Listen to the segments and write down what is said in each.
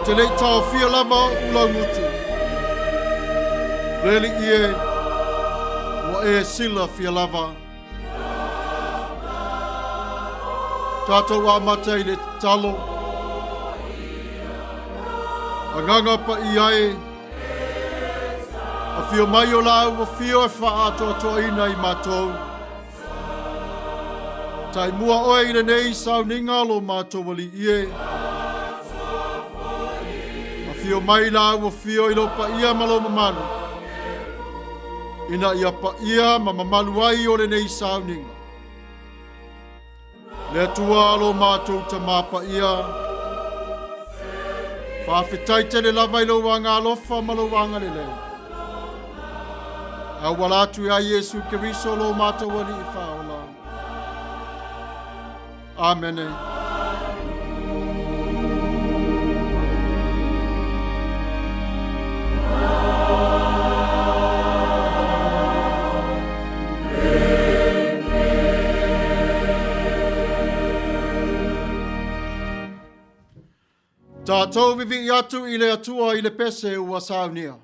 te nei tau fia lava ula ngutu. Leli ie, wa e sila fia lava. Tatou a matai le talo. Anganga pa iai. A fio mai o lau, a fio e wha ato ina i matou. Tai mua oe i Lenei Sauniga Lotu matou wali ie. A fio mai lau, a fio i lopa ia malo mamanu. Ina ia pa ia ma mamalu ai o Lenei Sauniga. Le atua alo matou ta mapa ia. Whawhitai tele lava i lo wanga alofa ma lo wanga lelei. A walatu ia Yesu Keriso lo matou wali i whaola. Amen. Tatou vivi'i atu i le atua i le pese ua saunia.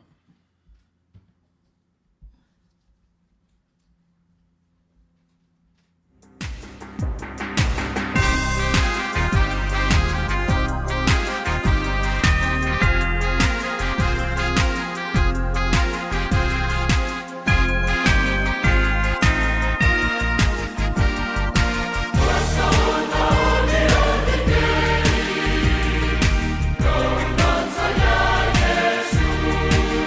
Yesu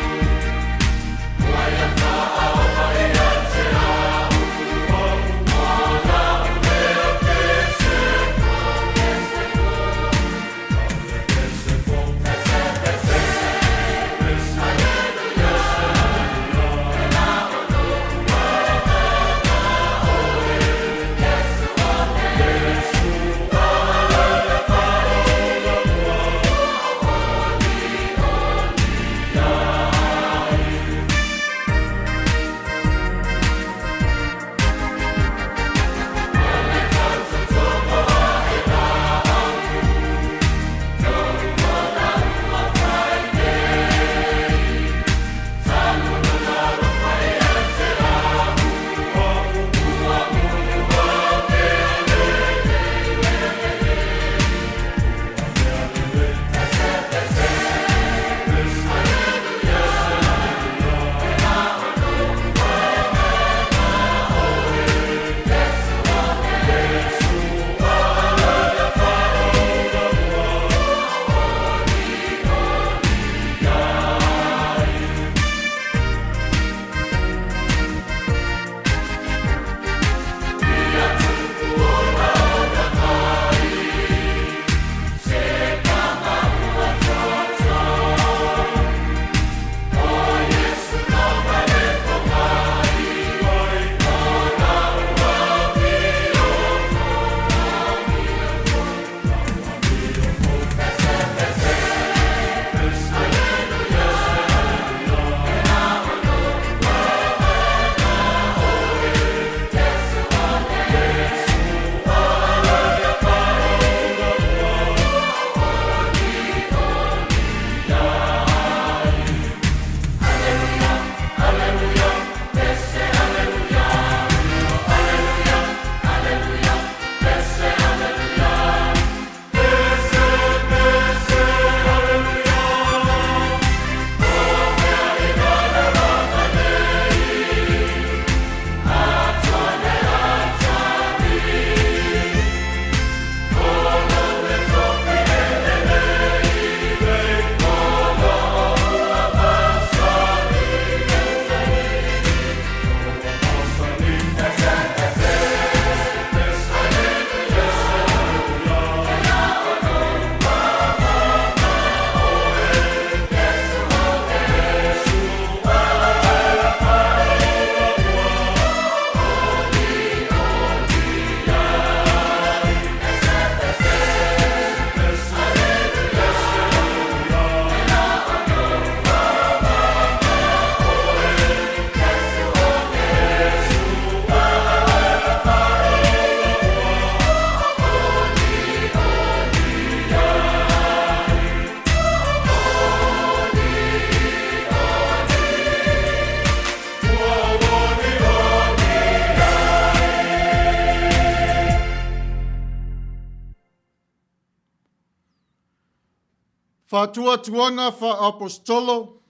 Fatua tuanga fa apostolo,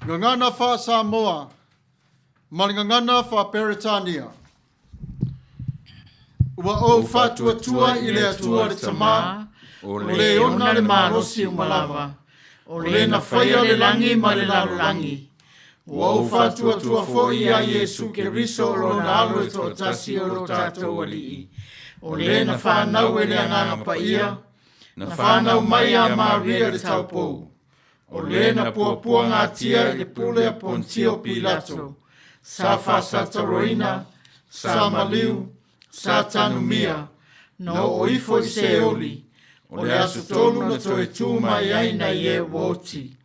ngangana fa Samoa, malingangana fa Peritania. Ua o fatua tua i le atua le tama, o le ona le marosi umalava, o le na whaia le langi ma le larulangi. Ua o fatua tua foi a Yesu ke riso lo na alo e to tasi o lo tatou alii. O le na whanau e le anganga pa ia, na whanau mai a Maria le taupou. O le na puapua ngā tia i le pule a Pontio Pilato. Sa whasataroina, sa maliu, sa tanumia, no o ifo i se oli. O le aso tolu na toe tū mai aina i e woti.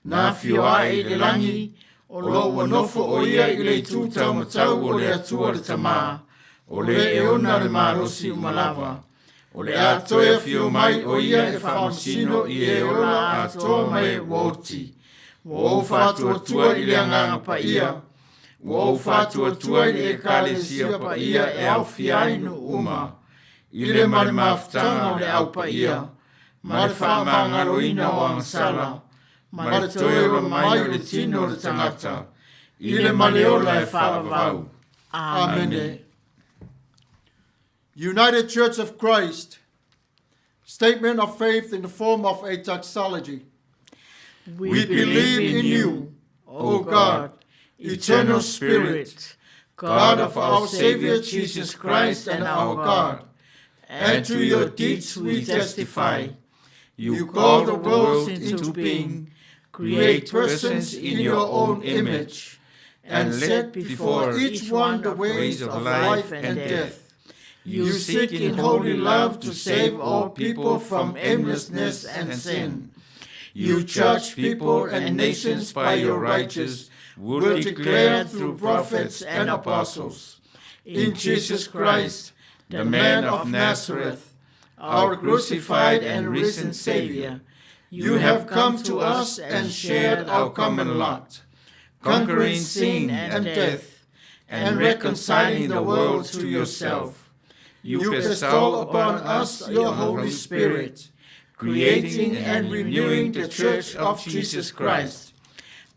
Nā fio ai le langi, o lo wanofo o ia i le tūtau matau o le atua le tamā. O le eona le marosi umalava. O le atoe fio mai o ia e whamasino i e ola atoa mai woti. Wo o fatua tua i le anganga pa ia. Wo o fatua tua i le ekalesia pa ia e au fiainu uma. I le mare maftanga o le au pa ia. Mare whamangaloina o angsala. Mare toe o mai o le tino o le tangata. I le maleola e whaavau. Amen. United Church of Christ, statement of faith in the form of a doxology. We believe in you, O God, eternal Spirit, God of our Savior Jesus Christ and our God, and to your deeds we testify. You call the worlds into being, create persons in your own image, and set before each one the ways of life and death. You seek in holy love to save all people from aimlessness and sin. You judge people and nations by your righteous word declared through prophets and apostles. In Jesus Christ, the man of Nazareth, our crucified and risen Savior, you have come to us and shared our common lot, conquering sin and death, and reconciling the world to yourself. You bestow upon us your Holy Spirit, creating and renewing the Church of Jesus Christ,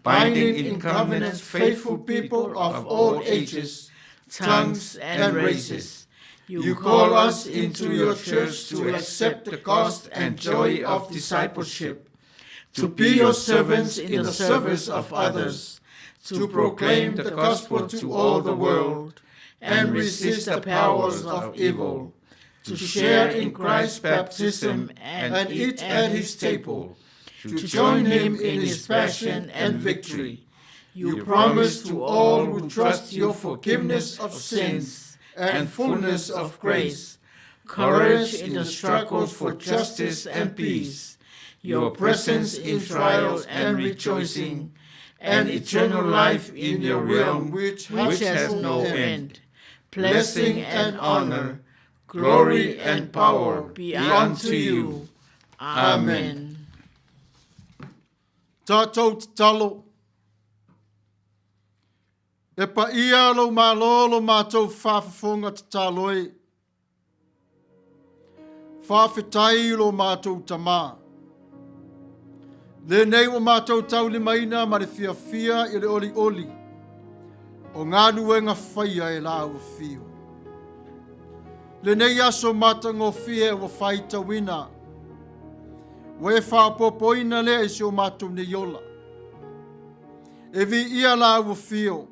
binding in covenant faithful people of all ages, tongues, and races. You call us into your church to accept the cost and joy of discipleship, to be your servants in the service of others, to proclaim the gospel to all the world, and resist the powers of evil, to share in Christ's baptism and eat at his table, to join him in his passion and victory. You promise to all who trust your forgiveness of sins and fullness of grace, courage in the struggles for justice and peace, your presence in trials and rejoicing, and eternal life in your realm which has no end. Blessing and honor, glory and power be unto you. Amen. Tatou talo. E pa ia lo malolo mātou whawhawhonga tataloi. Whawhetai lo mātou tamā. Lenei o mātou tau limaina ma le fia i le oli oli. O ngā nuenga whaia e la ua fio. Lenei aso matango fie wa whaita wina. Wa e whapopoina le e sio mātou ne yola. E vi ia la ua fio.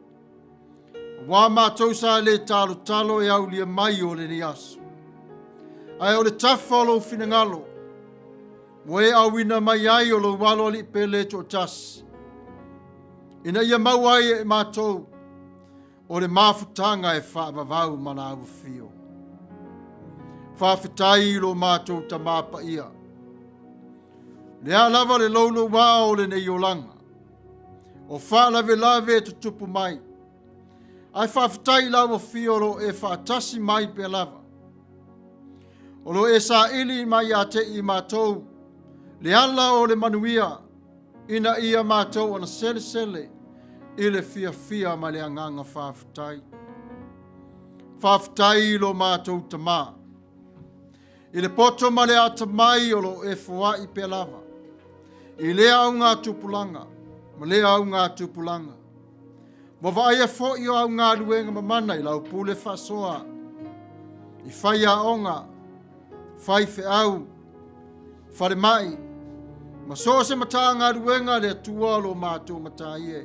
Wa mātou sa le talo e au lia mai o le ni aso. Ai o le tafalo finangalo. Wa e awina mai ai o lo walo li pele to tas. Ina ia mau ai e mātou. O le mafutanga e whaavavau mana au fio. Whawhetai lo mātou tamapa ia. Lea lava le laulo wā o le nei o langa. O whaalawe lawe e tutupu mai. Ai whawhetai lawa fio lo e whaatasi mai pe lava. O lo e sa ili mai a te i mātou. Le ala o le Manuia. Ina ia mātou ana sele sele. I le fia ma le anganga whawhetai. Whawhetai lo mātou tamā. I le poto ma le atamai o lo e fua I pe lava. I le au ngā tupulanga. Ma le au ngā tupulanga. Mo vai e fo I o au ngā luenga mamana I lau pule fasoa. I whai a onga. Whai fe au. Whare mai. Ma so se mata ngā luenga le tua lo mātou mata ie.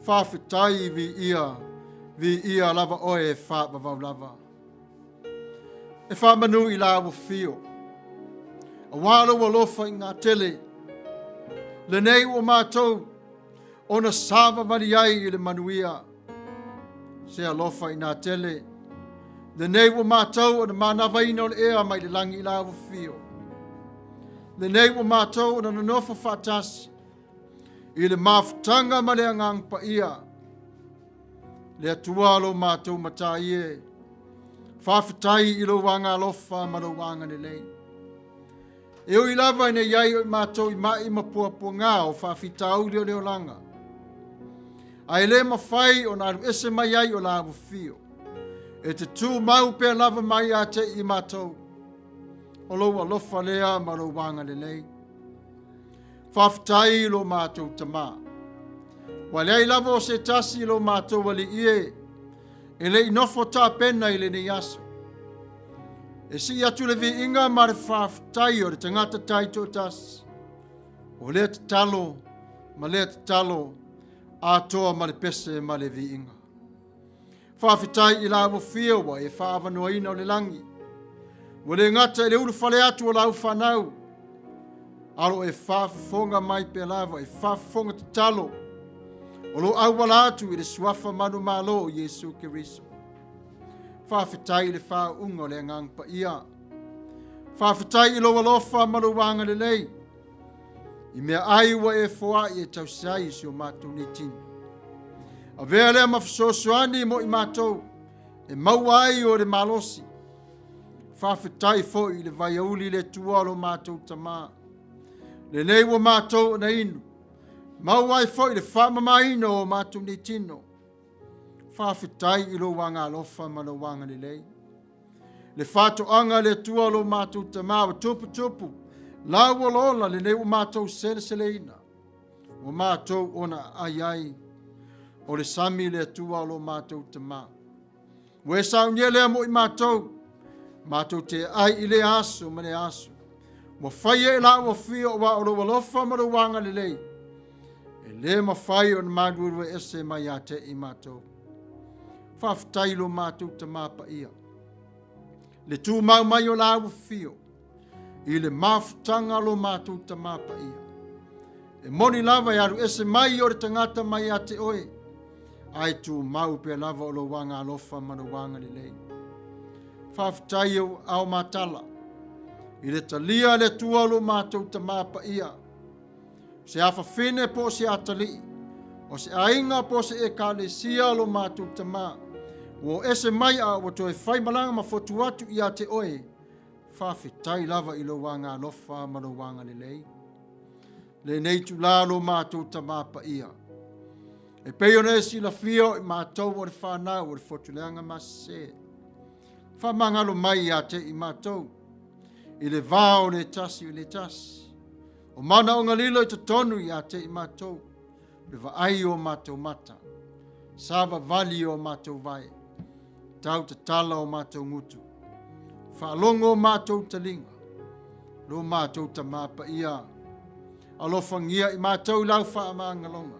Whawhitai vi ia lava oe e whāpavau lava. E whamanu I lawa fio. A wālo wa lofa I ngā tele. Lenei o mātou. Ona sāwa mani ai I le Manuia. Se alofa I ngā tele. Lenei o mātou ona manawa ina o le ea mai le langi I lawa fio. Lenei o mātou ona nanofa whātasi. I le mafutanga ma le angang pa ia. Le atua lo mātou mata ie. Whawhitai I lo wanga alofa ma lo wanga Lenei. E o I lava ina iai o mātou I mai mapua pua ngā o whawhitau leo leo langa. Ai le mawhai o nāru ese mai ai o lawa fio. E te tū mau pēr lava mai a te I mātou. O lo alofa lea ma lo wanga Lenei. Whawhitai lo mātou tamā. Walei lava o se tasi lo mātou wali ie. E le inofo tā pena I le ni aso. E si atu le vi inga ma le whawhitai o le tangata taito tasi. O le te talo, ma le te talo, a toa ma le pese ma le vi inga. Whawhitai I lawa fia wa e whaavanoa ina o le langi. Wa le ngata e le ulu whale atu o lau whanau. Alo e whaafonga mai pe lava, e whaafonga te talo. O lo awala atu I le suafa manu malo o Yesu Kiriso. Whawhitai le whaunga o le ngang pa ia. Whawhitai I lo alofa malu wanga Lenei. I mea ai wa e foa I e tausai si o mātou ni tini. A vea lea mawhasosoani mo I mātou. E mauai o le malosi. Whawhitai fo I le vaiauli le tua lo mātou tamā. Lenei wa mātou na inu. Mauai fo I le whamamaino o mātou ni tino. Whawhitai I lo wanga alofa ma lo wanga Lenei. Le whātoanga le tua lo mātou tamā wa tupu tupu. La walola Lenei o mātou sele seleina. O mātou ona ai ai. O le sami le tua lo mātou tamā. Ue saunia lea mo I mātou. Mātou te ai I le aso ma le aso. Mo whaia e la wa fia o wa o lo walofa ma lo wanga Lenei. E le ma whai o na madurua ese mai a te I mātou. Whawhitai lo mātou tamā pa ia. Le tū mau mai o la wa fia. I le mafutanga lo mātou tamā pa ia. E moni lava I aru ese mai o le tangata mai a te oe. Ai tū mau pe lava o lo wanga alofa ma lo wanga Lenei. Whawhitai au mātala. I le talia le tua lo mātou tamā pa ia. Se a whawhine po se atali. O se ainga po se e ka le sia lo mātou tamā. O ese mai a o to e whai malanga ma fotu atu I a te oe. Whawhitai lava I lo wanga alofa ma lo wanga Lenei. Lenei tu la lo mātou tamā pa ia. E peo ne si la fio I mātou o le whanau o le fotu leanga ma se. Whamangalo mai a te I mātou. I le vāo le tasi I le tasi. O mana o ngalilo I te tonu I a te I mātou. Le vaai o mātou mata. Sava vali o mātou vai. Tau te tala o mātou ngutu. Whaalongo o mātou talinga. Lo mātou tamā pa ia. Alofangia I mātou lau whaamangalonga.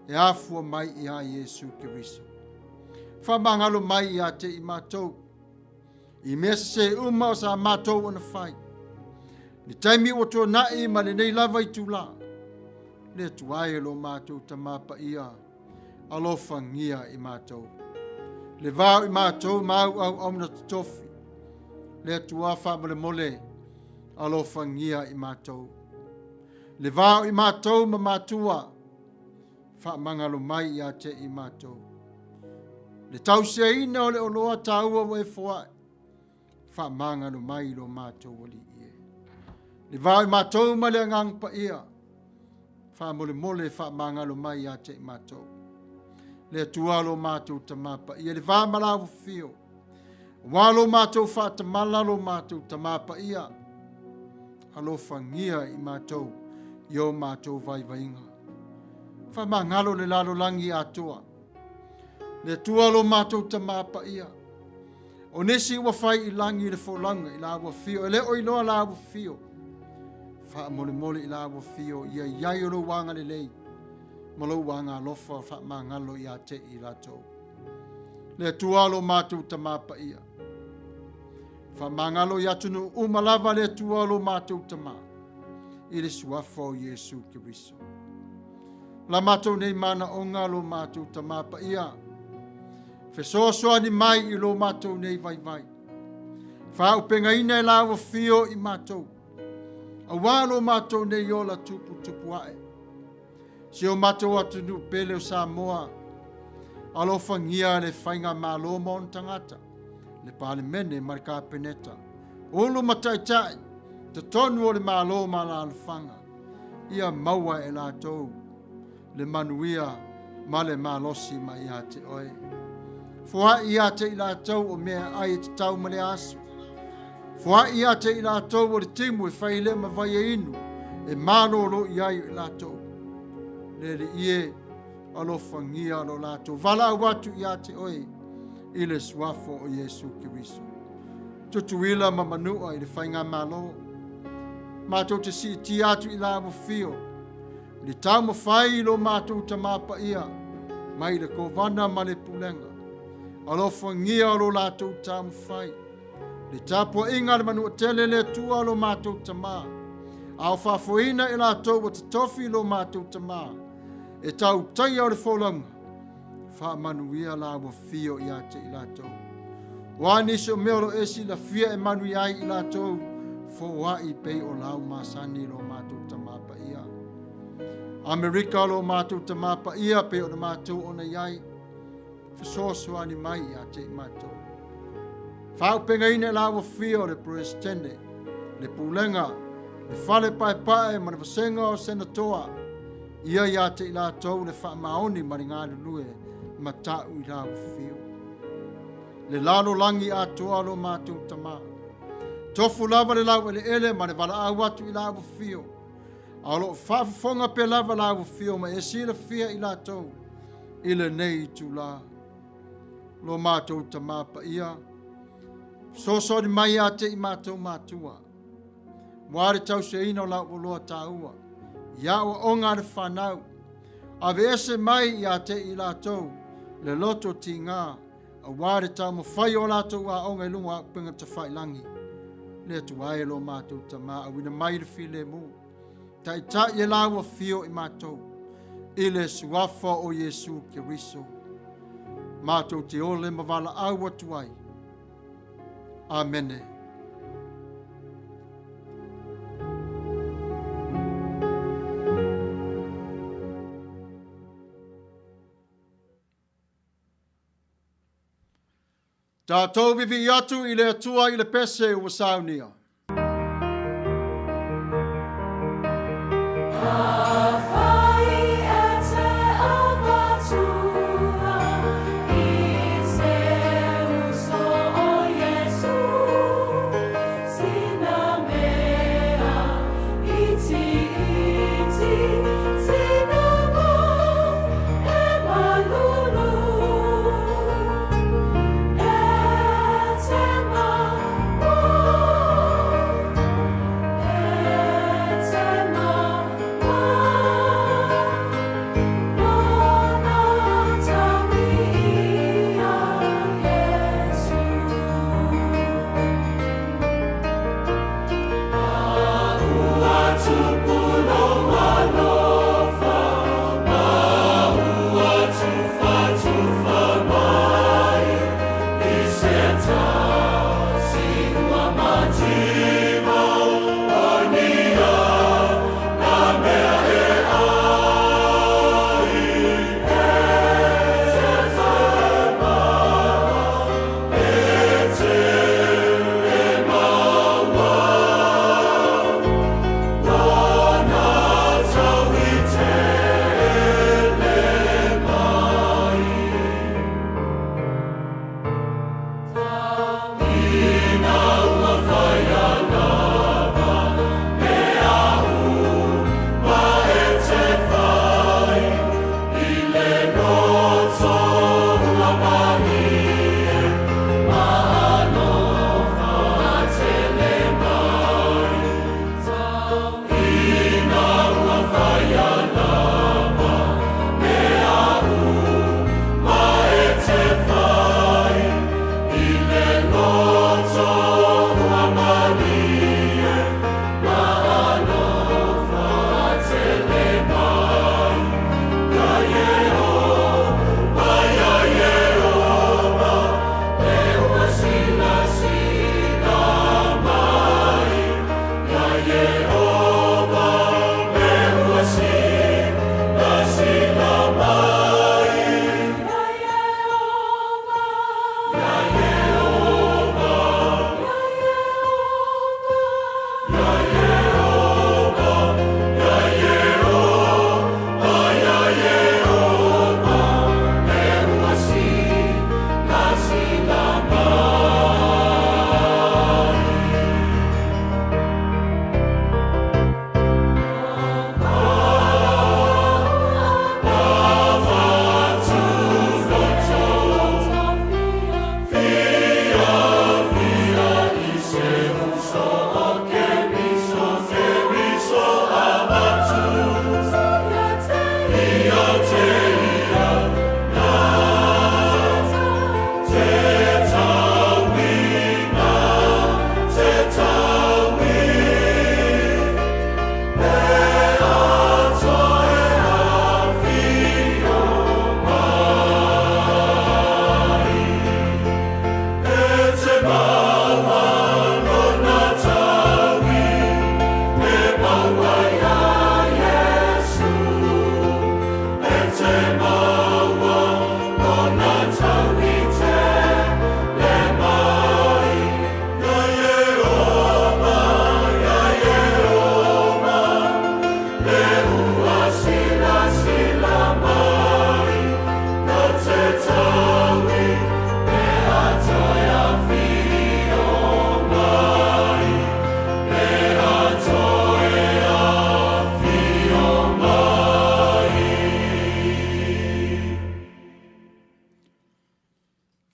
E afua mai I a Yesu Kiriso. Whamangalo mai I a te I mātou. I mesa se uma o sa mātou o na whai. Ni taimi o tō nai ma Lenei lava I tūla. Le tuai lo mātou tamā pa ia. Alofangia I mātou. Le vāo I mātou mau au na tofi. Le tua whamale mole. Alofangia I mātou. Le vāo I mātou ma mātua. Whamangalo mai I a te I mātou. Le tausia ina o le oloa tāua wa e foai. Whamangalo mai lo mātou wali ie. Le vāo I mātou ma le ngang pa ia. Whamole mole whamangalo mai I a te I mātou. Le tua lo mātou tamā pa ia. Le vāo malawu fio. Walo mātou whātamala lo mātou tamapa ia. Alo whangia I mātou, yo mātou vai vainga. Whamangalo le lalo langi atua. Le tua lo mātou tamapa ia. O nesi ua whai I langi le wholanga I la ua fio. E le o iloa la ua fio. Wha mole mole I la ua fio. Ia iai o lo wanga le lei. Malo wanga lofa whamangalo I ate I latou. Le tua lo mātou tamapa ia. Whamangalo I atunu umalava le tua lo mātou tama. I le suafa o Yesu Kiriso. La mātou nei mana o ngalo mātou tamapa ia. Fesoasoa ni mai I lo mātou nei vai vai. Whaupenga ina I lawa fio I mātou. Awalo mātou nei o la tupu tupuae. Si o mātou atunu pele o Samoa. Alo whangia le whainga mālo mon tangata. Le pāle mene marika peneta. Ulu mataitai. Te tonu o le mālo mala alwhanga. Ia maua e lātou. Le Manuia ma le malosi ma ia te oe. Fua ia te I lātou o mea ai te tau ma le asu. Fua ia te I lātou o le timu e whaile ma vai e inu. E mālolo ia I lātou. Le ie alo whangia alo lātou. Vala watu ia te oe. I le suafo o Yesu Kiriso. Tutuila ma manua I le whainga mālo. Mātou te si ti atu I lawa fio. Li tau ma whai lo mātou tamapa ia. Mai le kovana ma le pulenga. Alo whangia lo lātou tau ma whai. Li Tapuaiga le manua tele le tua lo mātou tama. Au whafoina I lātou o te tofi lo mātou tama. E tau tai au le wholanga. Wha Manuia lawa fio I ate I lātou. Wani so meolo esi la fia e Manuia I lātou. Fo wai pei o lau masani lo mātou tamapa ia. Amerika lo mātou tamapa ia pe o na mātou o na iai. Fisosua ni mai ia te mātou. Whaupenga ina lawa fio le presidente, le pulenga, le whale pae ma le vasenga o senatoa. Ia ia te lātou le whaamaoni ma ringa lulue ma tau I lawa fio. Le lalo langi atoa lo mātou tama. Tofu lava le lawa le ele ma le wala awatu I lawa fio. Alo whaafonga pe lava lawa fio ma e sila fia I lātou. I Lenei tu la. Lo mātou tamapa ia. Sosori mai ate I mātou mātua. Ware tau se ino lau o loa tāua. Ia o onga le whanau. Ave ese mai I ate I lātou. Le loto ti ngā. A ware tau mo whai o lātou a onga I lunga pinga ta whai langi. Le tu ai lo mātou tama a wina mai le file mu. Tai ta I lawa fio I mātou. I le suafa o Yesu Kiriso. Mātou te ole mavala au atu ai. Amene. Tatou vivi'i atu I le atua I le pese ua Sauniga. Oh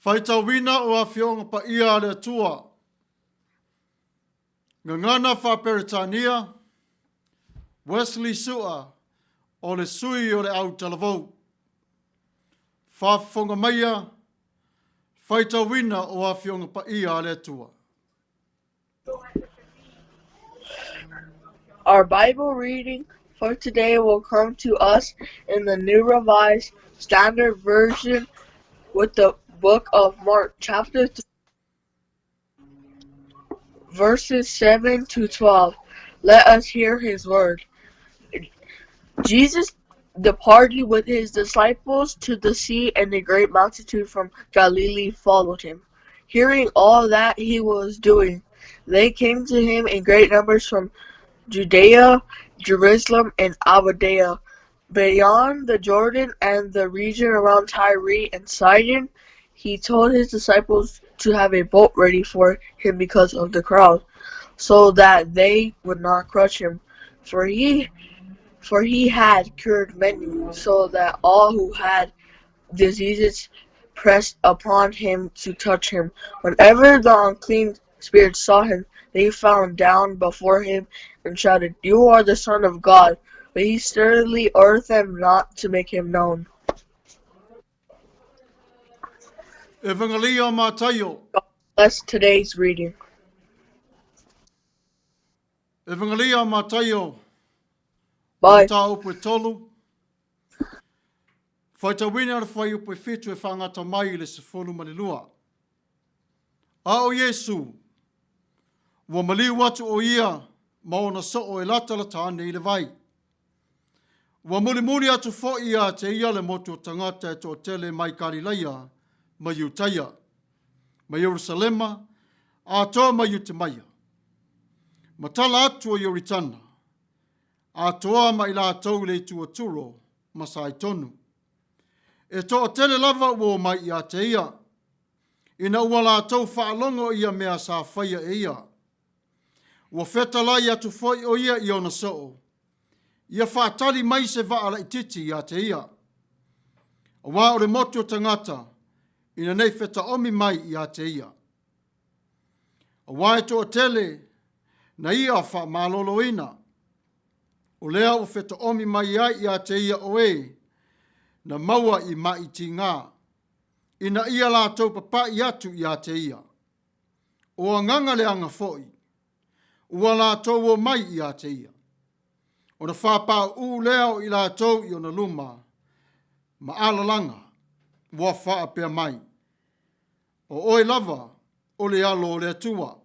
Whaitawina o a whionga pa ia le tua. Ngangana wha Peritania, Wesley Sua, o le sui o le au talavou. Wha Maia, whaitawina o a whionga pa ia le tua. Our Bible reading for today will come to us in the New Revised Standard Version with the book of Mark, chapter 3, verses 7 to 12. Let us hear his word. Jesus departed with his disciples to the sea, and a great multitude from Galilee followed him. Hearing all that he was doing, they came to him in great numbers from Judea, Jerusalem, and Abadea, beyond the Jordan and the region around Tyre and Sidon. He told his disciples to have a boat ready for him because of the crowd, so that they would not crush him. For he had cured many, so that all who had diseases pressed upon him to touch him. Whenever the unclean spirits saw him, they fell down before him and shouted, "You are the Son of God." But he sternly urged them not to make him known. Evangelia Matayo. Bless today's reading. Evangelia Matayo. Bye. Ta upe tolu. Whaitawina na whai upe whitu e whangata mai le se wholu malilua. A o Yesu, wa mali watu o ia, maona so o e lata ane i le vai. Wa muli atu fo ia te ia le motu o tangata e to tele mai Galileia, ma Iutaia, ma Yerusalema, a toa ma Iutemaya. Ma tala atu o Yoritana, a toa ma ila tau le tua turo, ma sai tonu. E to tele lava wo mai ia te ia, ina ua la tau whaalongo ia mea sa whaia e ia. Wa whetalai atu foi o ia i ona soo. Ia whaatali mai se waala i titi ia te ia. A wā o le motu o tangata, ina nei wheta omi mai ia te ia. A wā e to tele, na ia wha malolo ina. O lea o wheta omi mai ia te ia o e, na maua i mai ti ngā. Ina ia la tau papa i atu ia te ia. O anganga le anga foi. Ua la tau o mai ia te ia. O na whapa u leo i la tau i o na luma. Ma alalanga. Ua wha pia mai. O oi lava. O le alo o le atua.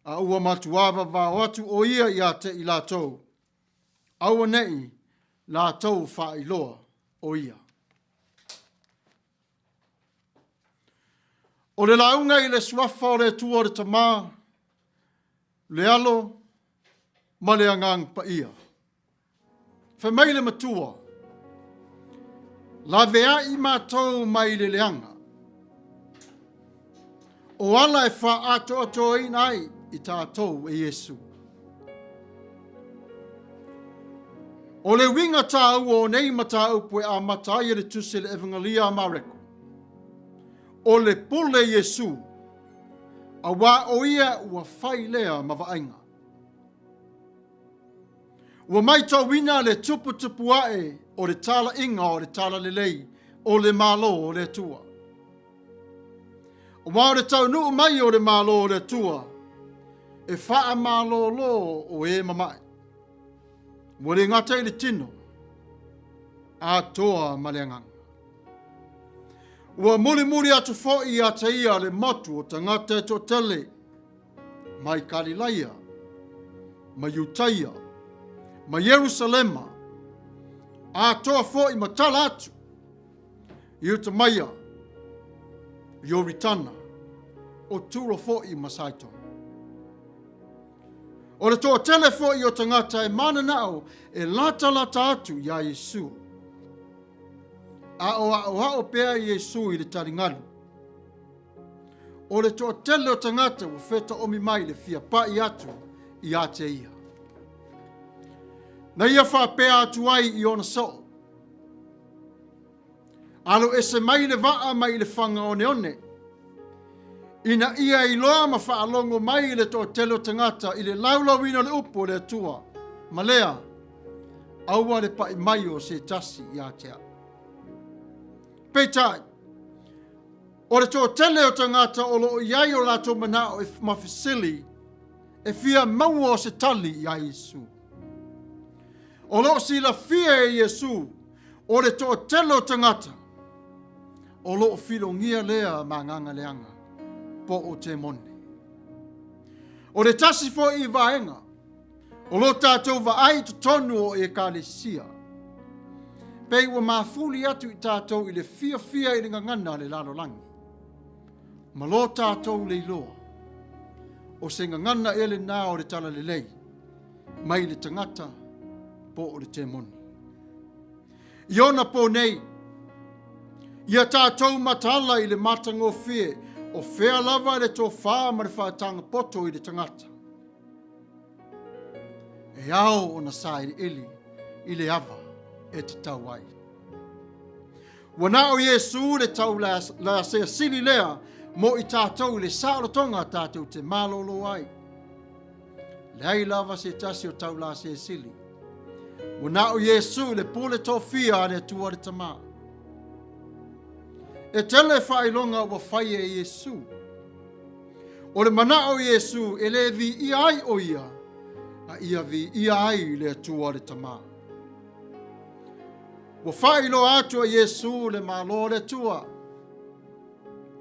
A ua matuava va watu o ia ia te i la tau. Aua nei la tau wha i loa o ia. O le launga i le swafa o le tua o le tamā, le alo, ma le angang pa ia. Whamai le matua, la vea i mātou mai le leanga. O ala e wha ato i nai i tātou e Yesu. O le winga tāu o nei matau pue a matai le tuse le evangelia mareko. O le pule Yesu, a wā o ia ua whai lea mawaainga. Ua mai tau wina le tupu ae o le tala inga o le tala lelei, o le malo o le tua. O wā o le tau nuu mai o le malo o le tua, e wha malo lo o e mamai. Ua le ngata i le tino, a toa maleanganga. Ua muli atu fo i a te ia le motu o tangata e to tele, mai Galileia, ma Iutaia, ma Yerusalema, a toa fo i matala atu, Iutamaya, Yoritana, o turo fo i masaito. O le toa tele fo i o tangata e mana nao e lata atu ia Yesu. A o pea Yesu i le taringalu. O le toa tele o tangata o feta omi mai le fia pa i atu i a te ia. Na ia wha pea atu ai i ona so. Alo e se mai le vaa mai le whanga one one. Ina ia I loa ma whaalongo mai le tō telo tangata I le laulawina le upo le atua. Ma lea, aua le pai mai o se tasi I atea. Peitai, o le tō tele o tangata o lo iai o lato manao e mawhisili e fia maua o se tali I a Yesu. O lo sila fia e Yesu o le tō tele o tangata o lo filongia lea ma nganga leanga po o te mone. O le tasi fo I vaenga o lo tātou va ai to tonu o e kālesia. Pei ua mafuli atu I tātou I le fia I le ngangana le lalo langi. Ma lo tātou le iloa o se ngangana ele nā o le tala le lei mai le tangata po o le te moni. Iona po nei ia tātou matala I le matango fie o fea lava le tō whā ma le whātanga poto I le tangata. E ao o na sa ili I le ava e te tau ai. Wana o Yesu le tau la se sili lea mo I tātou le sārotonga tātou te malolo ai. Le ai lava se tasi o tau la se sili. Wana o Yesu le pule tō fia ane tua le tama. E tele whailonga wa whai e Yesu. O le mana o Yesu e le vi I ai o ia. A ia vi I ai le tua le tama. Wa whailo atu a Yesu le malo le tua.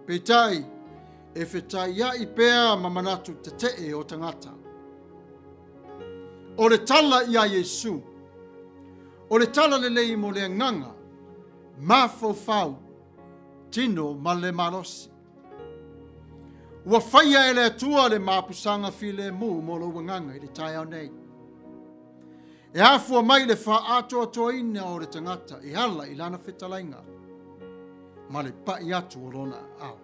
Peitai e whetai ia I pēa mamanatu te te o tangata. O le tala I a Yesu. O le tala le lei mo le nganga. Mafo fau. Tino ma le malosi. Ua whaia e le atua le mapusanga file mu mo lo wanganga I le tai au nei. E afua mai le wha ato ato ina o le tangata I hala I lana whetalainga. Ma le pai atu o lona au.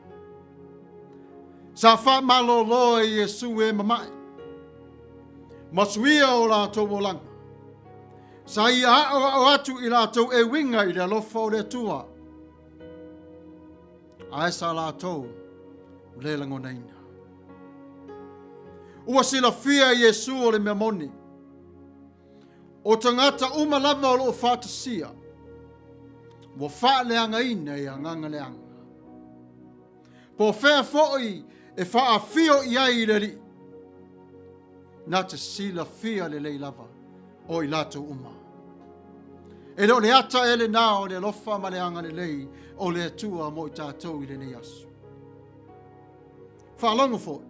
Sa wha malo loa I Yesu e mamai. Masuia o la ato o langa. Sa I o atu I la ato e winga I le alofa o le atua. Ae sa la ato le lango neina. Ua sila fia Yesu o le mea moni. O tangata uma lava o lo whātasia. Wa wha leanga ina I a nganga leanga. Po whea fōi e wha fio I ai le ri. Nā te sila fia le lei lava o I lato uma. E leo le ata ele nā o le lofa ma leanga le lei o le atua mo I tātou I le nei asu. Whaalongo fōi.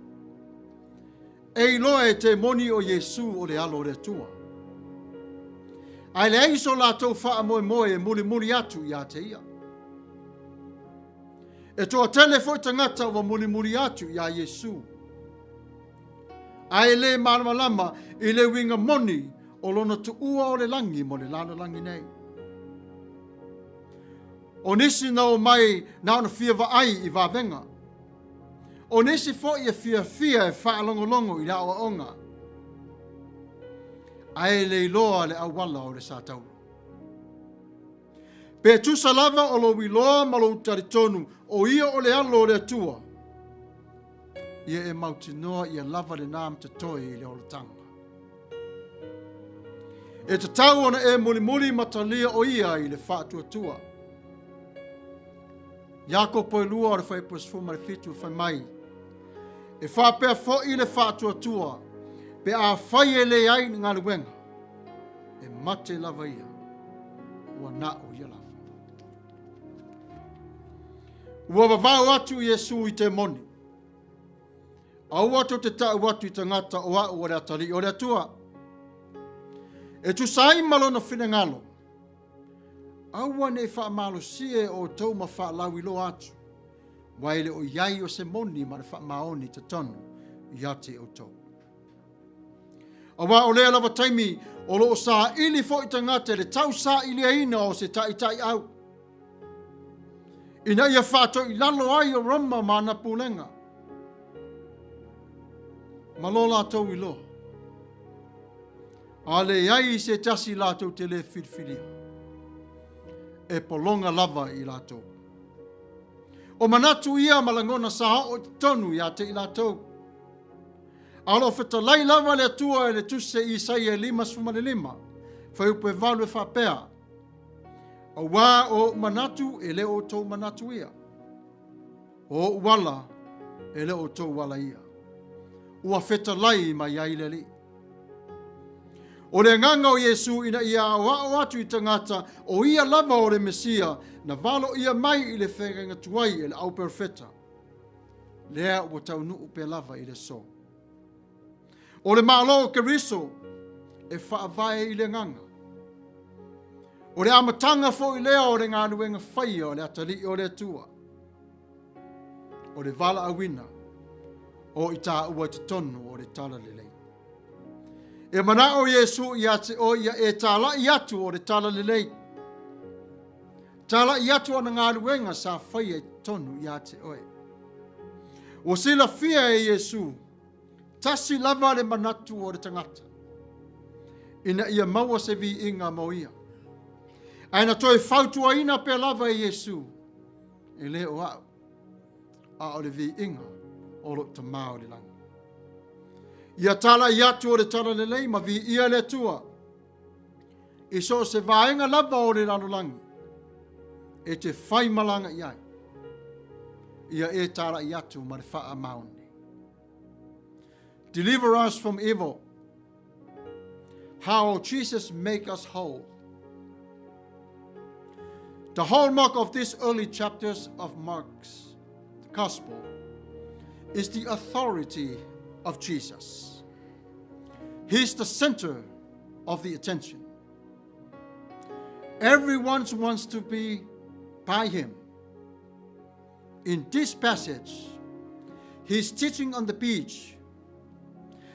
E iloa e te moni o Yesu o le alo le atua. Ai le aiso lātou wha moe moe e muri muri atu I a te ia. E toa tele fōi tangata wa muri muri atu I a Yesu. Ai le malamalama I le winga moni o lona tu ua o le langi mo le lana langi nei. O nisi na o mai na ona fia wa ai I wawenga. O nisi fōi e fia e whaalongolongo I la o onga. Ai le iloa le awala o le sātau. Pe tusa lava o lo wiloa ma lo taritonu o ia o le alo o le atua. Ia e mautinoa ia lava le nām te toi I le olotanga. E te tau ona e muli matalia o ia I le whātua tua. Iako poe lua o le whaipuas fuma le fitu whai mai. E whapea fo I le whātua tua. Pe a whai e le ai ngā luenga. E mate lava ia. Ua na o ia lava. Ua wawau atu Yesu I te moni. Au atu te tau atu I tangata o au o le atari o le atua. E tu sai malona whina ngalo. Aua ne wha malo sie o tau ma wha lau ilo atu. Waile o iai o se moni ma le wha maoni te tonu I ate o tau. Awa o lea lava taimi o loo sa ili fo I tangata le tau sa ili aina o se tai au. Ina ia whato I lalo ai o rama ma na pulenga. Malola tau I lo. Ale iai se tasi lato te le whirwhiria. e polonga lava i lātou. O manatu ia malangona saha o tonu ia te i lātou. Alo whetalai lava le atua e le tuse i Isaia 5:5. Whaupe valu e whapea. A wā o manatu e le o tau manatu ia. O wala e le o tau wala ia. Ua whetalai mai ai le li. O le nganga o Yesu ina ia o atu i tangata o ia lava o le Mesia na valo ia mai i le whenga tuai e le au perfeta. Lea ua tau nuu pe lava i le so. O le maalo o Keriso e whaavae i le nganga. O le amatanga fo i lea o le ngā nuenga whaia o le atali o le atua. O le vala awina o i tā ua te tonu o le tala lelei. E mana o Yesu ia te o ia e tala i atu o le tala lelei. Tala i atu ana ngā nuenga sa whaia tonu ia te oe. O sila fia e Yesu tasi lava le manatu o le tangata. Ina ia maua se vi inga Manuia. Aina toi fautua ina pe lava e Yesu. E le o au. A o le vi inga o lo tamao le langa. Ia tala i atu o le tala le lei ma vi ia le tua. I so se vaenga lava o le lanolangi. E te whai malanga i ai. Ia e tala i atu ma le wha mauni. Deliver us from evil. How Jesus make us whole. The hallmark of these early chapters of Mark's Gospel is the authority of Jesus. He's the center of the attention. Everyone wants to be by him. In this passage, he's teaching on the beach.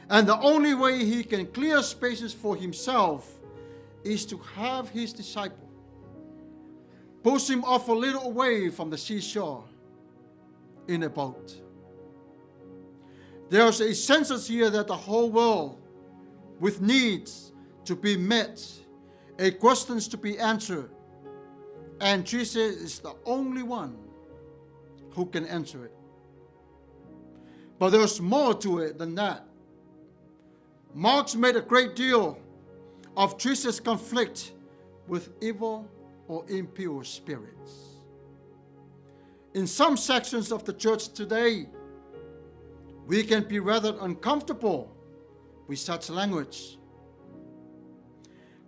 And the only way he can clear spaces for himself is to have his disciple push him off a little away from the seashore in a boat. There's a sense here that the whole world, with needs to be met, questions to be answered, and Jesus is the only one who can answer it. But there's more to it than that. Marx made a great deal of Jesus' conflict with evil or impure spirits. In some sections of the church today, we can be rather uncomfortable with such language.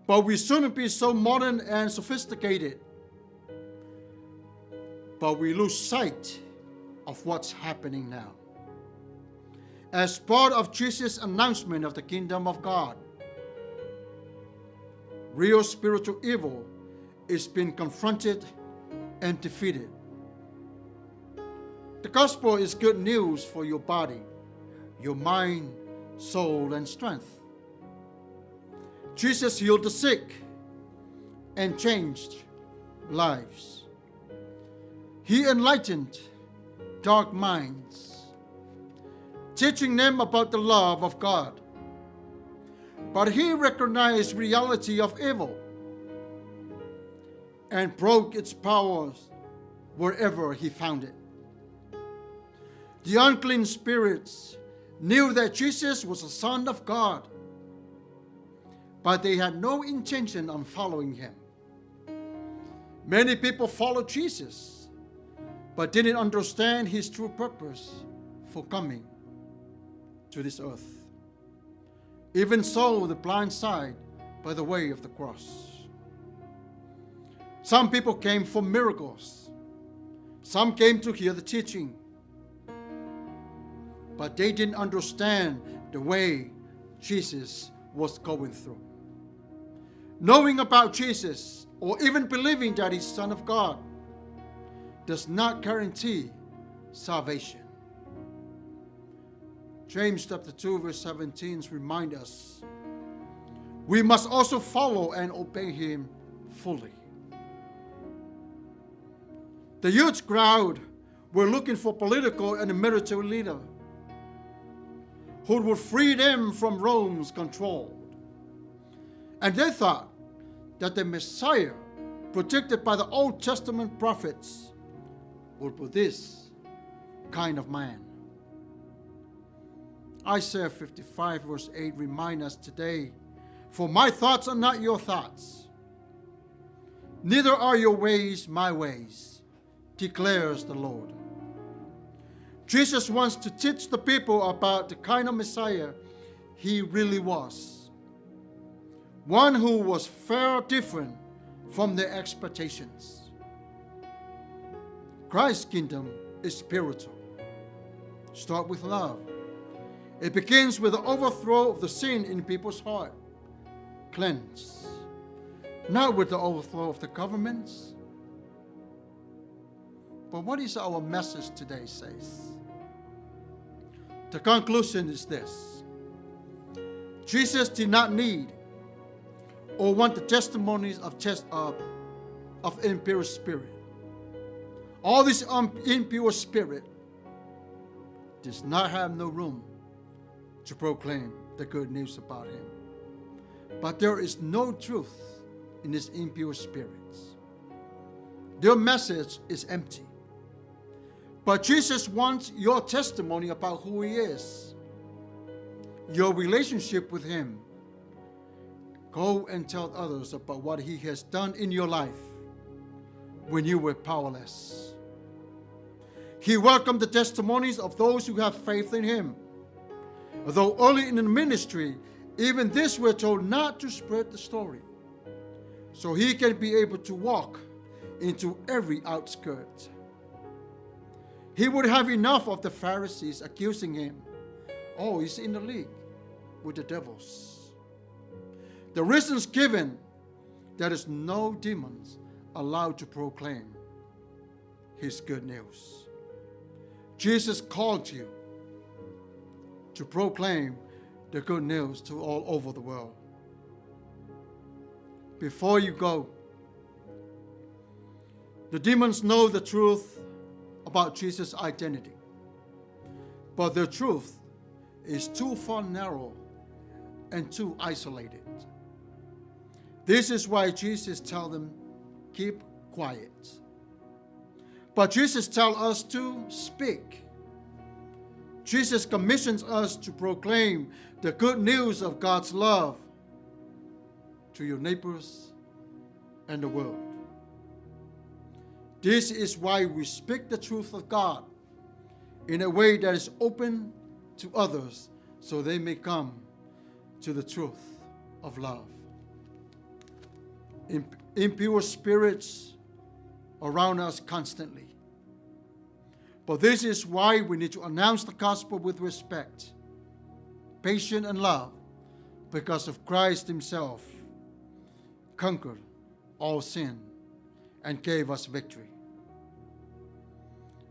But we shouldn't be so modern and sophisticated. But we lose sight of what's happening now. As part of Jesus' announcement of the kingdom of God, real spiritual evil is being confronted and defeated. The gospel is good news for your body, your mind, soul, and strength. Jesus healed the sick and changed lives. He enlightened dark minds, teaching them about the love of God. But he recognized reality of evil and broke its powers wherever he found it. The unclean spirits knew that Jesus was the Son of God, but they had no intention on following him. Many people followed Jesus, but didn't understand his true purpose for coming to this earth. Even so, the blind side by the way of the cross. Some people came for miracles. Some came to hear the teaching. But they didn't understand the way Jesus was going through. Knowing about Jesus, or even believing that he's Son of God, does not guarantee salvation. James chapter 2 verse 17 reminds us, we must also follow and obey him fully. The huge crowd were looking for political and military leader who would free them from Rome's control. And they thought that the Messiah predicted by the Old Testament prophets would be this kind of man. Isaiah 55 verse 8 reminds us today, for my thoughts are not your thoughts, neither are your ways my ways, declares the Lord. Jesus wants to teach the people about the kind of Messiah he really was. One who was far different from their expectations. Christ's kingdom is spiritual. Start with love. It begins with the overthrow of the sin in people's heart. Cleanse. Not with the overthrow of the governments. But what is our message today says? The conclusion is this. Jesus did not need or want the testimonies of impure spirit. All this impure spirit does not have no room to proclaim the good news about him. But there is no truth in these impure spirits. Their message is empty. But Jesus wants your testimony about who he is, your relationship with him. Go and tell others about what he has done in your life when you were powerless. He welcomed the testimonies of those who have faith in him. Although early in the ministry, even this we're told not to spread the story, so he can be able to walk into every outskirt. He would have enough of the Pharisees accusing him. Oh, he's in the league with the devils. The reasons given, there is no demons allowed to proclaim his good news. Jesus called you to proclaim the good news to all over the world. Before you go, the demons know the truth about Jesus' identity, but their truth is too far narrow and too isolated. This is why Jesus tells them, keep quiet. But Jesus tells us to speak. Jesus commissions us to proclaim the good news of God's love to your neighbors and the world. This is why we speak the truth of God in a way that is open to others so they may come to the truth of love. Impure spirits around us constantly. But this is why we need to announce the gospel with respect, patience, and love, because of Christ himself conquered all sin and gave us victory.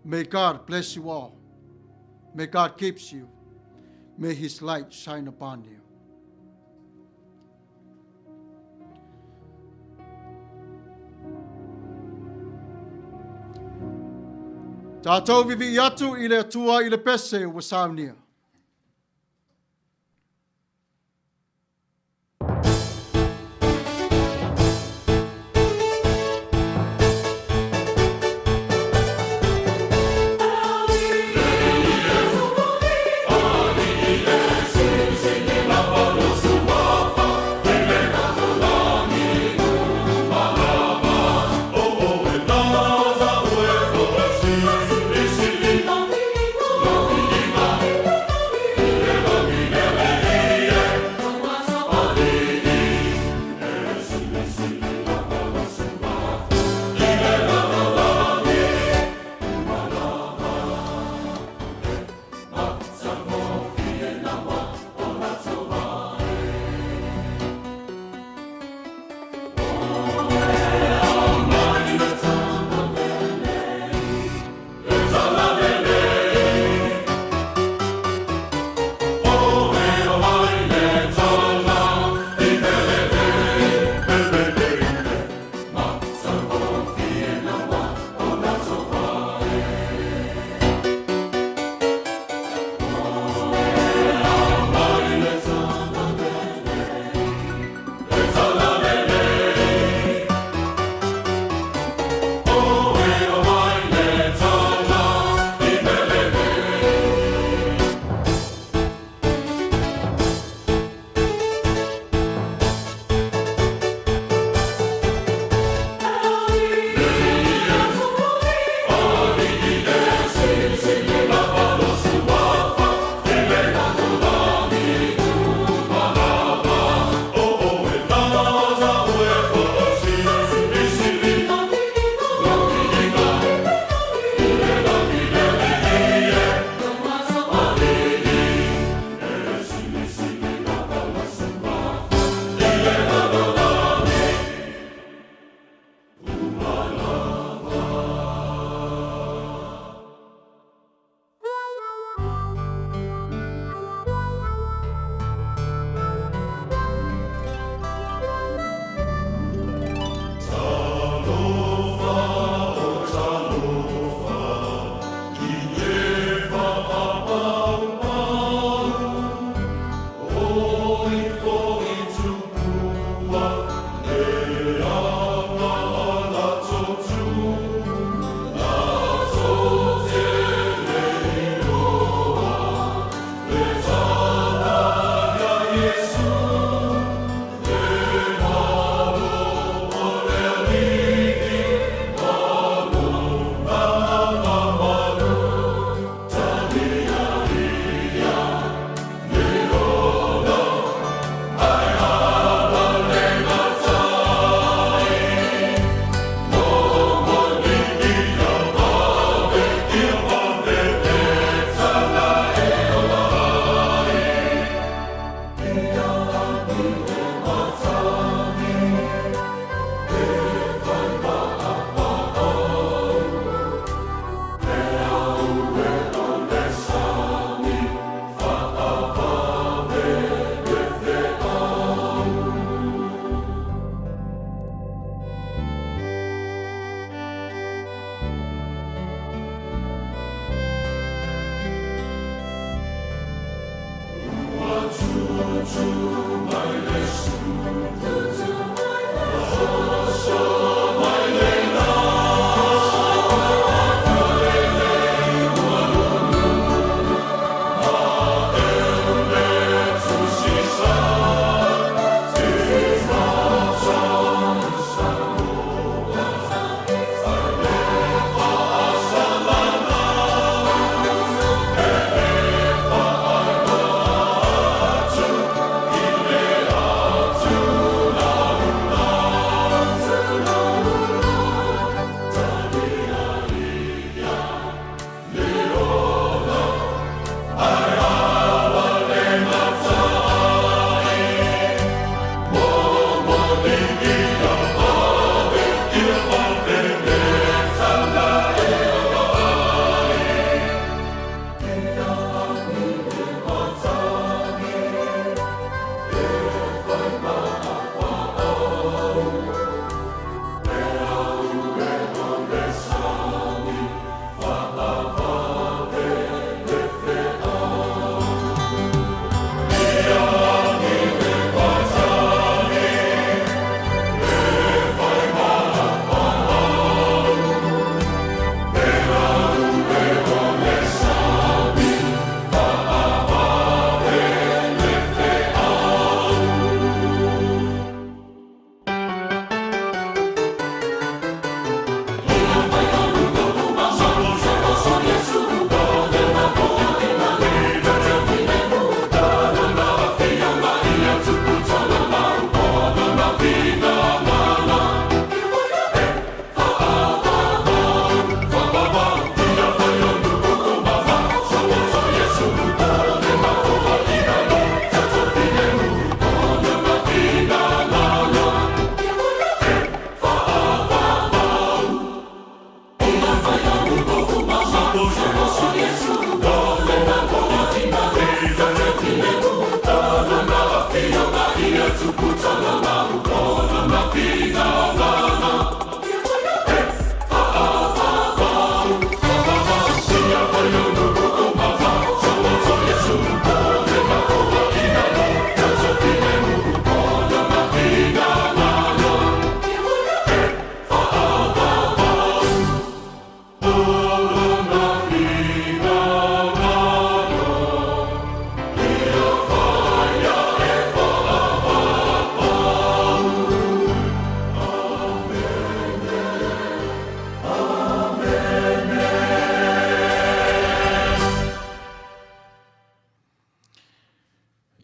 May God bless you all. May God keep you. May his light shine upon you. Tatou vivi'i atu i le atua i le pese wa Sauniga.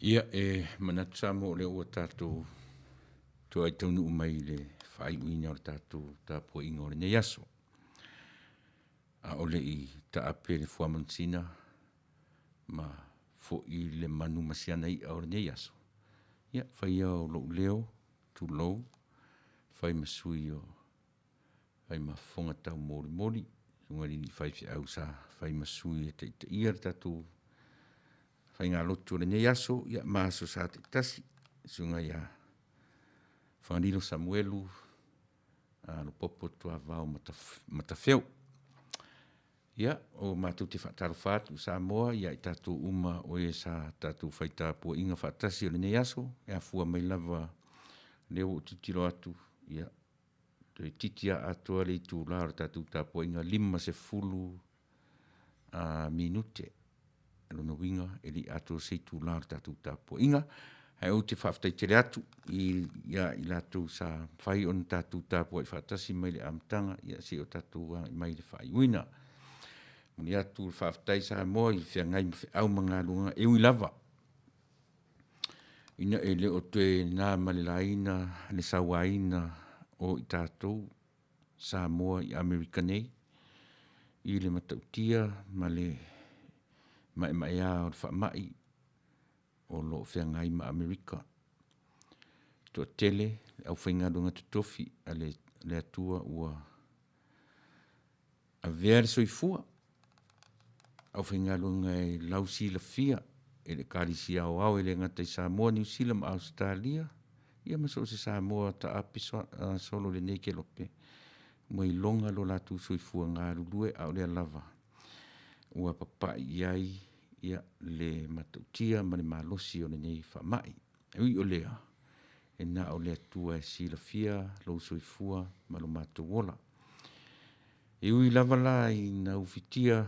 Ia manatu sa mo le ua tātou tu ai taunu umai le whai uina o le tātou Tapuaiga o Lenei aso. A ole i ta ape le fuamansina ma fo i le manu masiana i o Lenei aso. Ia whai au lo leo tu lou whai masui o whai mafonga tau mori mori ngari ni whai fi au sa whai masui e te ia le tātou Sauniga Lotu o Lenei aso ia maso sa te tasi sunga ia whanilo Samuelu lo popo tua vau matawheu. Ia o mātou te whataru whātu sa moa ia i tātou uma o e sa tātou whai Tapuaiga whatasi o Lenei aso ia fua mai lava leo o titiro atu ia te titia atua le tu la o tātou Tapuaiga 50 minute. Lona winga e li ato seitu la tātou Tapuaiga. Hai o te whaftai tere atu i latou sa whai on tātou Tapuaiga whatasi mai le amtanga ia se o tātou mai le whai uina. Muni atu le whaftai sa moa i whia ngai au mga lunga e ui lava. Ina e le o te nā malelaina le sawaina o i tātou sa moa i Amerika nei. I le matautia ma le mai a o whaamai o lo whiangai ma Amerika. to tele, au whainga runga tutofi, a le atua ua a vea le soifua, au whainga runga e lausi la fia, e le karisi au au, e le ngata i Samoa, New Zealand, Australia, ia maso se Samoa ta api solo Lenei ke lope, mo i longa lo latu soifua ngā rurue au le lava, ua papai iai, ia le matautia ma le malosi o Lenei whamai, ui o lea, e na o le atua e sila fia, lo soifua, ma lo matawola. E ui lava la i na ufitia,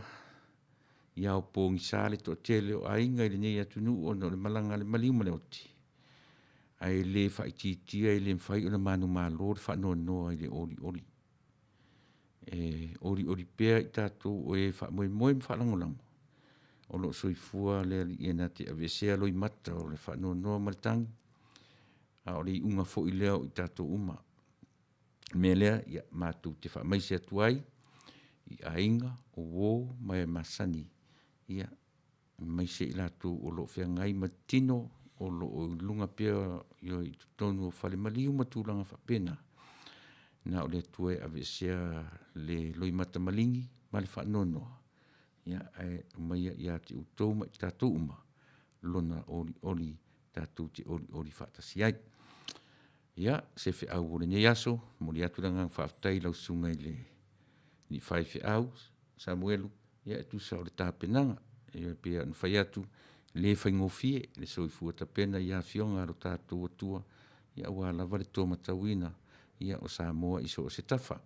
ia o pōngi sāle to tele o ainga i Lenei atunu o no le malanga le maliuma le oti. Ai le whaititia i le mwhai o na manu malo le whanoa noa i le ori ori. E ori ori pēr i tātou o e wha moe moe mwhalangolango. O lo soifua le i ena te avesea loi mata o le whanoa noa maritangi. A o le i unga fo i leo i tātou uma. Me lea, ia mātou te wha maise atuai, i ainga, o wō, mai masani. Ia, maise i lātou o lo whea ngai matino, o lo o lunga pia i o i tonu o whale maliu matulanga whapena. Na o le tue avesea le loi mata malingi, ma le whanonoa. Ia, ai, Omaia ia te utou ma i tātou uma. Lona ori ori, tātou te ori ori whatasi ai. Ia, se whi au o Lenei aso, mori atu ranga whaftai lau sunga i le ni whai whi au, Samuelu, ia e tusa o le tāpenanga, ia pia nu whai atu, le whai ngofie, le soifua tapena, ia fionga aro tātou atua, ia ua lava le tō matawina, ia o Samoa iso o se tafa.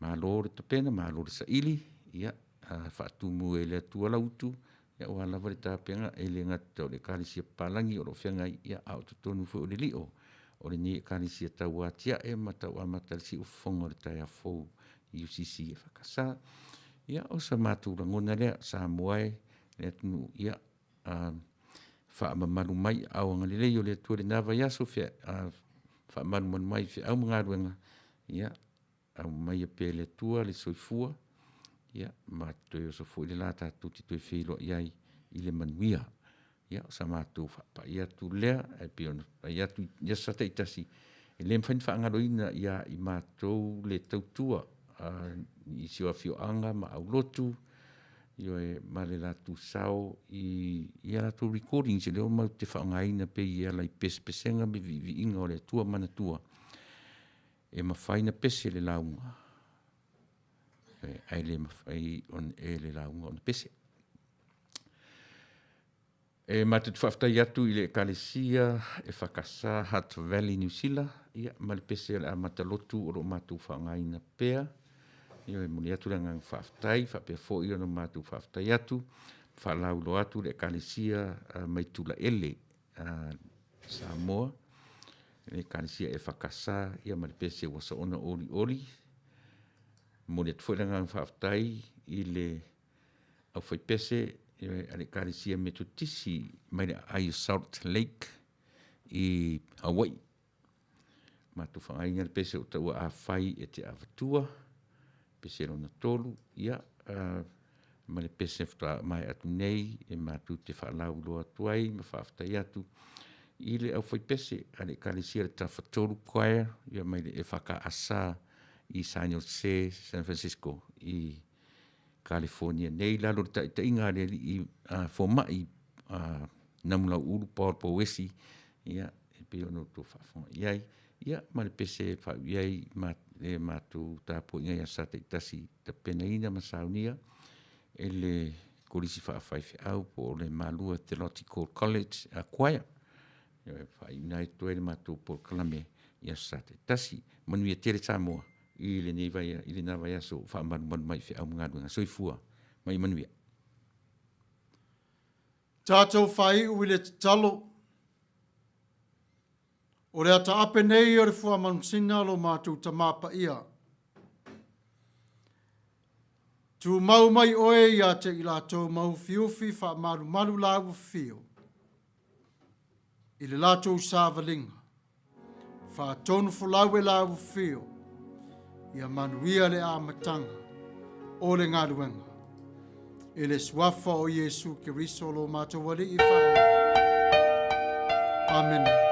Mālo le tapena, mālo le saili, ia whaatumu e le atua lautu, ia ua lava le tāpenga, e le ngata o le karisia palangi o lo whengai, ia au tutonu fo o le lio. O le ni karisia tau atia e matau amatalisi o fonga le tai a fou UCC e whakasa. Ia o sa mātou rangona lea Samoae le atunu ia whaamamaru mai au anga lelei o le atua le nawa yaso whaamaru manu mai whi au mga ruenga. Ia au mai a pe le atua le soifua. Ia mātou o sa fo i le la tātou ti toi whilo iai i le Manuia. Ia sa mātou whapa ia tu lea e piona ia tu ia sata itasi e le mwhain whaangaroina ia i mātou le tautua i siwa fio anga ma au lotu io e male la tu sao i ia la tu recordings e leo mau te whaangaina pe ia lai pesenga me Vivi'i o le tua mana tua e mawhaina pese le launga ai le mawhai on e le launga on pese. E matu te whaftai atu i le ekalesia e whakasa Hutt Valley New Zealand. Ia malipese le amata lotu o lo matu whangaina pea. Ia e muni atu ranga whaftai, whapea fo i ono matu whaftai atu. Whalau lo atu le ekalesia mai tula ele Samoa. Le ekalesia e whakasa ia malipese wasa ona ori ori. Muni atu ranga whaftai i le au whaipese ale karisia me tutisi mai ai Salt Lake i Hawaii. Matu whangainga le pese o taua a whai e te avatua, pese rona tolu, ia, ma le pese mai atu nei, e matu te whalau loa tuai, ma whaftai atu, i le au whai pese, ale karisia le tawhatolu choir, ia mai le e whaka asa i San Jose, San Francisco, i California nei lalo ta inga le i formai namula ulu por wesi ia e pe ono to fa ia ma le pese fa ia ma tu Tapuaiga ia sa te tasi te penaina ma Sauniga e le kolisi fa au po le malua Theological College a choir ia fa ina to e ma tu por kalame ia sa te tasi Manuia tere Samoa i le nei vai i le na vai so fa man mai fe au ngadu so ifua mai Manuia. Tatou whai ui le talo. O rea ta ape nei o le fua manusina lo mātou ta mapa ia. Tu mau mai oe ia te i lātou mau fiufi wha maru lau fio. I le lātou sāvalinga. Wha tonu fulau e lau fio. Ia Manuia le amatanga o le ngaruenga. E le suafa o Yesu Keriso lo mātou wale i whao. Amen.